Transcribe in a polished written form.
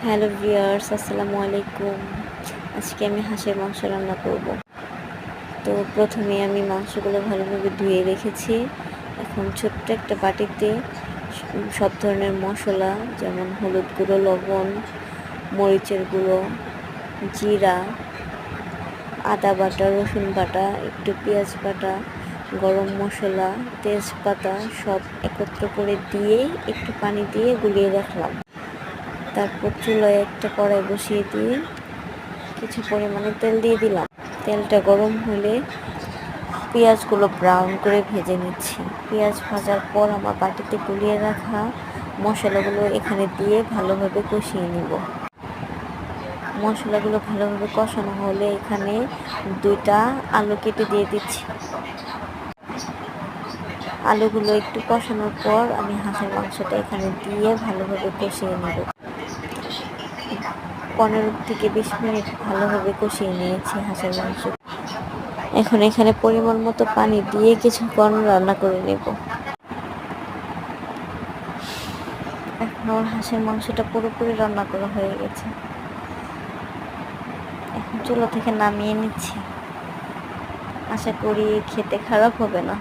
Hello viewers, আসসালামু আলাইকুম। আজকে আমি হাঁসের মাংস রান্না করব। তো প্রথমে আমি মাংসগুলো ভালোভাবে ধুয়ে রেখেছি। এখন ছোট্ট একটা বাটিতে সব ধরনের মশলা, যেমন হলুদ গুঁড়ো, লবণ, মরিচের গুঁড়ো, জিরা, আদা বাটা, রসুন বাটা, একটু পেঁয়াজ বাটা, গরম মশলা, তেজপাতা সব একত্র করে দিয়ে একটু পানি দিয়ে গুলিয়ে রাখলাম। তারপর চুলায় একটা কড়াই বসিয়ে দিয়ে কিছু পরিমাণে তেল দিয়ে দিলাম। তেলটা গরম হলে পেঁয়াজগুলো ব্রাউন করে ভেজে নিচ্ছি। পেঁয়াজ ভাজার পর আমার বাটিতে গুলিয়ে রাখা মশলাগুলো এখানে দিয়ে ভালোভাবে কষিয়ে নিব। মশলাগুলো ভালোভাবে কষানো হলে এখানে 2টা আলু কেটে দিয়ে দিচ্ছি। আলুগুলো একটু কষানোর পর আমি হাঁসের মাংসটা এখানে দিয়ে ভালোভাবে কষিয়ে নেব। 15 থেকে 20 মিনিট ভালোভাবে কষিয়ে নিয়েছি হাঁসের মাংস। এখন এখানে পরিমাণ মতো পানি দিয়ে কিছুক্ষণ রান্না করে নেব। এখন আমার হাঁসের মাংসটা পুরোপুরি রান্না করা হয়ে গেছে। এখন চুলা থেকে নামিয়ে নিচ্ছি। আশা করি খেতে খারাপ হবে না।